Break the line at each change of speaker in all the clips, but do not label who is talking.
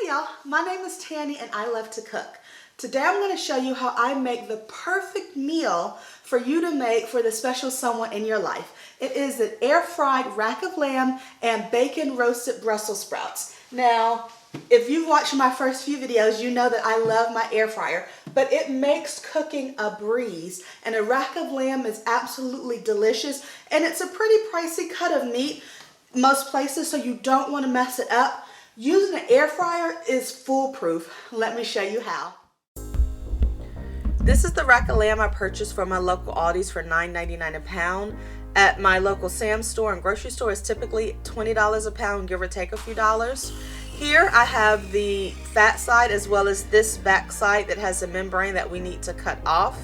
Hey y'all, my name is Tanny and I love to cook. Today I'm going to show you how I make the perfect meal for you to make for the special someone in your life. It is an air-fried rack of lamb and bacon roasted Brussels sprouts. Now, if you've watched my first few videos, you know that I love my air fryer, but it makes cooking a breeze. And a rack of lamb is absolutely delicious, and it's a pretty pricey cut of meat most places, so you don't want to mess it up. Using an air fryer is foolproof. Let me show you how. This is the rack of lamb I purchased from my local Aldi's for $9.99 a pound. At my local Sam's store and grocery store is typically $20 a pound, give or take a few dollars. Here I have the fat side as well as this back side that has the membrane that we need to cut off.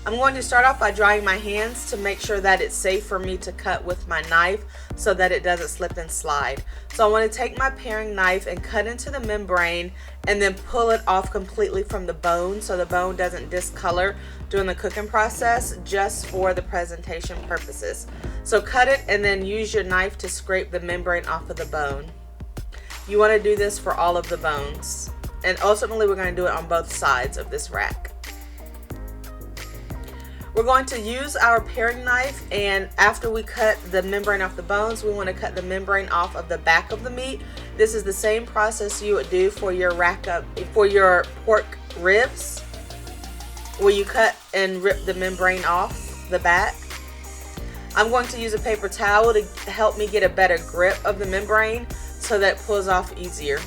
I'm going to start off by drying my hands to make sure that it's safe for me to cut with my knife so that it doesn't slip and slide. So I want to take my paring knife and cut into the membrane and then pull it off completely from the bone so the bone doesn't discolor during the cooking process, just for the presentation purposes. So cut it and then use your knife to scrape the membrane off of the bone. You want to do this for all of the bones, and ultimately we're going to do it on both sides of this rack. We're going to use our paring knife, and after we cut the membrane off the bones, we want to cut the membrane off of the back of the meat. This is the same process you would do for your pork ribs, where you cut and rip the membrane off the back. I'm going to use a paper towel to help me get a better grip of the membrane so that it pulls off easier.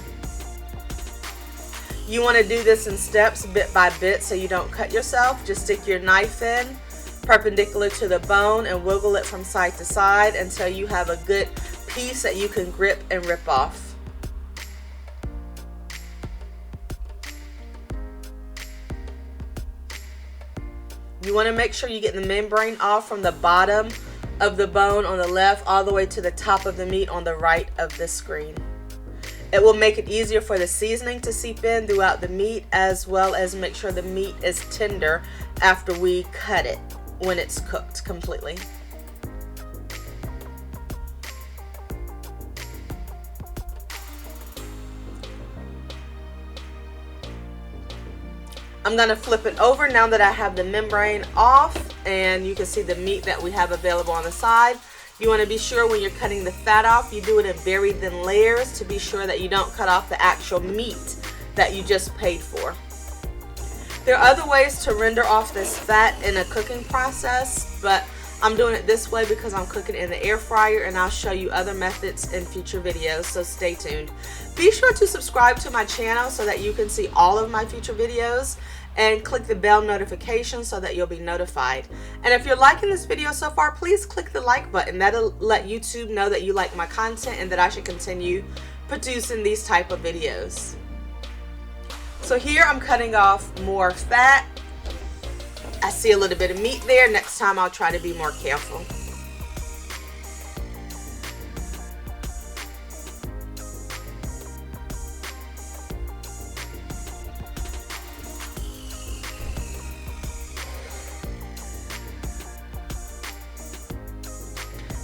You want to do this in steps, bit by bit, so you don't cut yourself. Just stick your knife in perpendicular to the bone and wiggle it from side to side until you have a good piece that you can grip and rip off. You want to make sure you get the membrane off from the bottom of the bone on the left all the way to the top of the meat on the right of the screen. It will make it easier for the seasoning to seep in throughout the meat, as well as make sure the meat is tender after we cut it when it's cooked completely. I'm going to flip it over now that I have the membrane off, and you can see the meat that we have available on the side. You want to be sure when you're cutting the fat off, you do it in very thin layers to be sure that you don't cut off the actual meat that you just paid for. There are other ways to render off this fat in a cooking process, but I'm doing it this way because I'm cooking in the air fryer, and I'll show you other methods in future videos, so stay tuned. Be sure to subscribe to my channel so that you can see all of my future videos, and click the bell notification so that you'll be notified. And if you're liking this video so far, please click the like button. That'll let YouTube know that you like my content and that I should continue producing these type of videos. So here I'm cutting off more fat. I see a little bit of meat there. Next time I'll try to be more careful.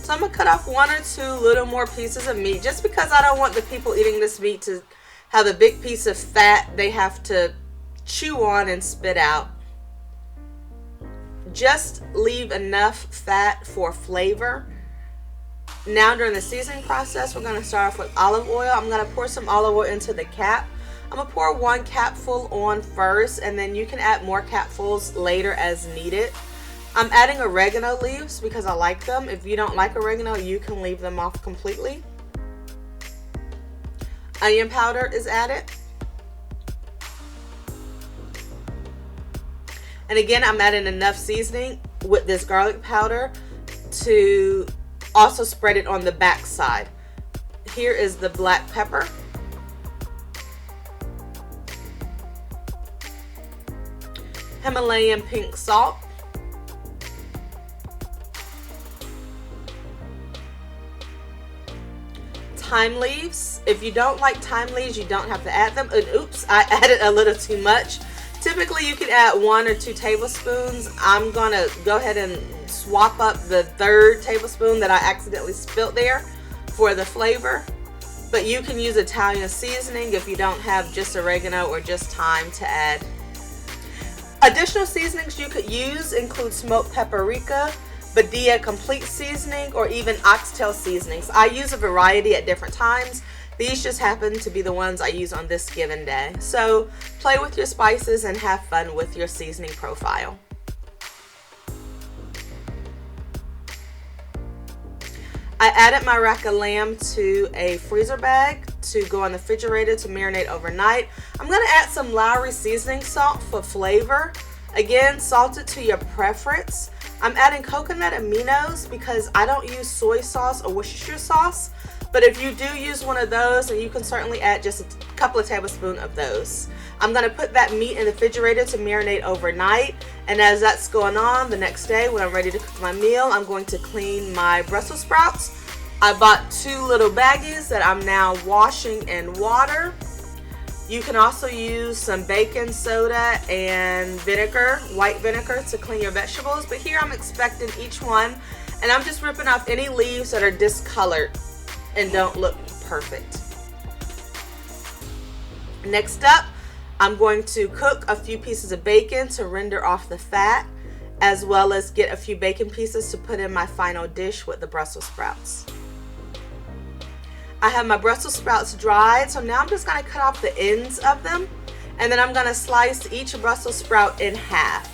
So I'm going to cut off one or two little more pieces of meat, just because I don't want the people eating this meat to have a big piece of fat they have to chew on and spit out. Just leave enough fat for flavor. Now during the seasoning process, we're going to start off with olive oil. I'm going to pour some olive oil into the cap. I'm going to pour one capful on first, and then you can add more capfuls later as needed. I'm adding oregano leaves because I like them. If you don't like oregano, you can leave them off completely. Onion powder is added. And again, I'm adding enough seasoning with this garlic powder to also spread it on the back side. Here is the black pepper. Himalayan pink salt. Thyme leaves. If you don't like thyme leaves, you don't have to add them. And oops, I added a little too much. Typically you can add 1 or 2 tablespoons. I'm gonna go ahead and swap up the 3rd tablespoon that I accidentally spilt there for the flavor. but you can use Italian seasoning if you don't have just oregano or just thyme to add. Additional seasonings you could use include smoked paprika, Badia complete seasoning, or even oxtail seasonings. I use a variety at different times. These just happen to be the ones I use on this given day. So play with your spices and have fun with your seasoning profile. I added my rack of lamb to a freezer bag to go in the refrigerator to marinate overnight. I'm going to add some Lowry seasoning salt for flavor. Again, salt it to your preference. I'm adding coconut aminos because I don't use soy sauce or Worcestershire sauce. But if you do use one of those, then you can certainly add just a couple of tablespoons of those. I'm going to put that meat in the refrigerator to marinate overnight. And as that's going on, the next day when I'm ready to cook my meal, I'm going to clean my Brussels sprouts. I bought 2 little baggies that I'm now washing in water. You can also use some baking soda and vinegar, white vinegar, to clean your vegetables. But here I'm expecting each one, and I'm just ripping off any leaves that are discolored and don't look perfect. Next up, I'm going to cook a few pieces of bacon to render off the fat, as well as get a few bacon pieces to put in my final dish with the Brussels sprouts. I have my Brussels sprouts dried, so now I'm just going to cut off the ends of them, and then I'm going to slice each Brussels sprout in half.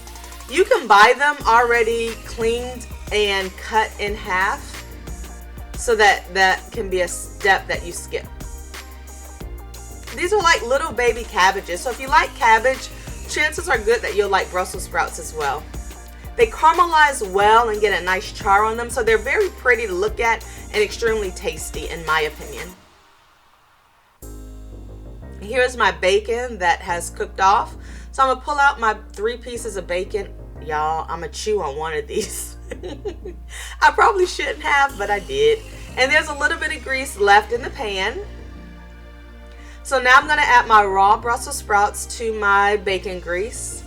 You can buy them already cleaned and cut in half, so that can be a step that you skip. These are like little baby cabbages, so if you like cabbage, chances are good that you'll like Brussels sprouts as well. They caramelize well and get a nice char on them, so they're very pretty to look at and extremely tasty in my opinion. Here's my bacon that has cooked off. So I'm gonna pull out my 3 pieces of bacon. Y'all, I'm gonna chew on one of these. I probably shouldn't have, but I did. And there's a little bit of grease left in the pan. So now I'm gonna add my raw Brussels sprouts to my bacon grease.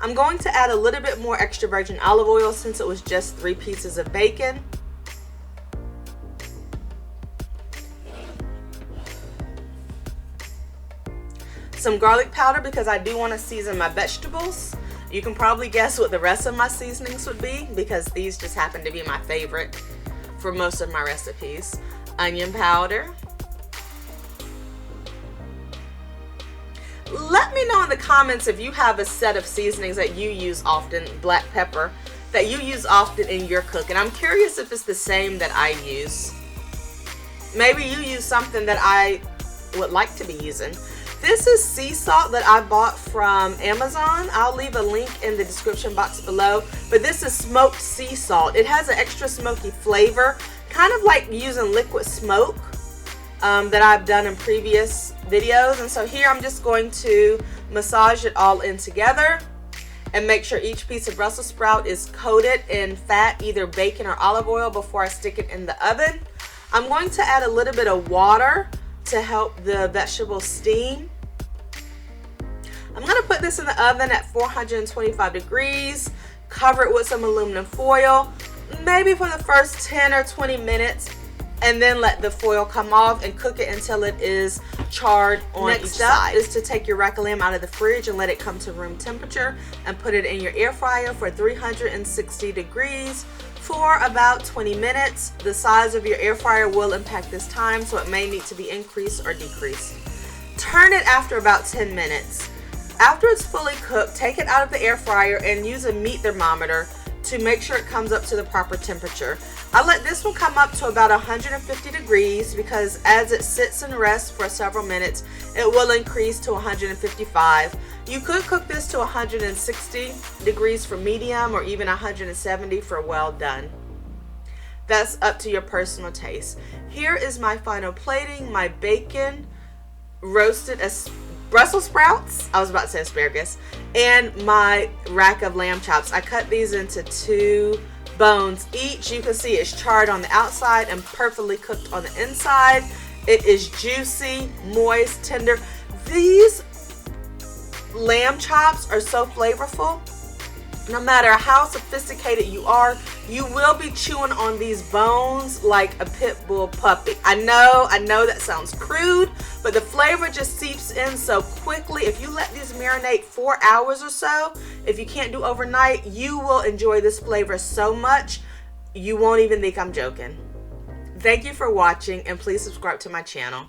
I'm going to add a little bit more extra virgin olive oil since it was just 3 pieces of bacon. Some garlic powder because I do want to season my vegetables. You can probably guess what the rest of my seasonings would be because these just happen to be my favorite for most of my recipes. Onion powder. Let me know in the comments if you have a set of seasonings that you use often, black pepper, that you use often in your cooking. I'm curious if it's the same that I use. Maybe you use something that I would like to be using. This is sea salt that I bought from Amazon. I'll leave a link in the description box below. But this is smoked sea salt. It has an extra smoky flavor, kind of like using liquid smoke that I've done in previous videos. And so here I'm just going to massage it all in together and make sure each piece of Brussels sprout is coated in fat, either bacon or olive oil, before I stick it in the oven. I'm going to add a little bit of water to help the vegetables steam. I'm going to put this in the oven at 425 degrees, cover it with some aluminum foil, maybe for the first 10 or 20 minutes, and then let the foil come off and cook it until it is charred on each side. Next step is to take your rack of lamb out of the fridge and let it come to room temperature and put it in your air fryer for 360 degrees for about 20 minutes. The size of your air fryer will impact this time, so it may need to be increased or decreased. Turn it after about 10 minutes. After it's fully cooked, take it out of the air fryer and use a meat thermometer to make sure it comes up to the proper temperature. I let this one come up to about 150 degrees because as it sits and rests for several minutes, it will increase to 155. You could cook this to 160 degrees for medium or even 170 for well done. That's up to your personal taste. Here is my final plating, my bacon, roasted Brussels sprouts, I was about to say asparagus, and my rack of lamb chops. I cut these into 2 bones each. You can see it's charred on the outside and perfectly cooked on the inside. It is juicy, moist, tender. These lamb chops are so flavorful. No matter how sophisticated you are, you will be chewing on these bones like a pit bull puppy. I know that sounds crude, but the flavor just seeps in so quickly. If you let these marinate 4 hours or so, if you can't do overnight, you will enjoy this flavor so much, you won't even think I'm joking. Thank you for watching, and please subscribe to my channel.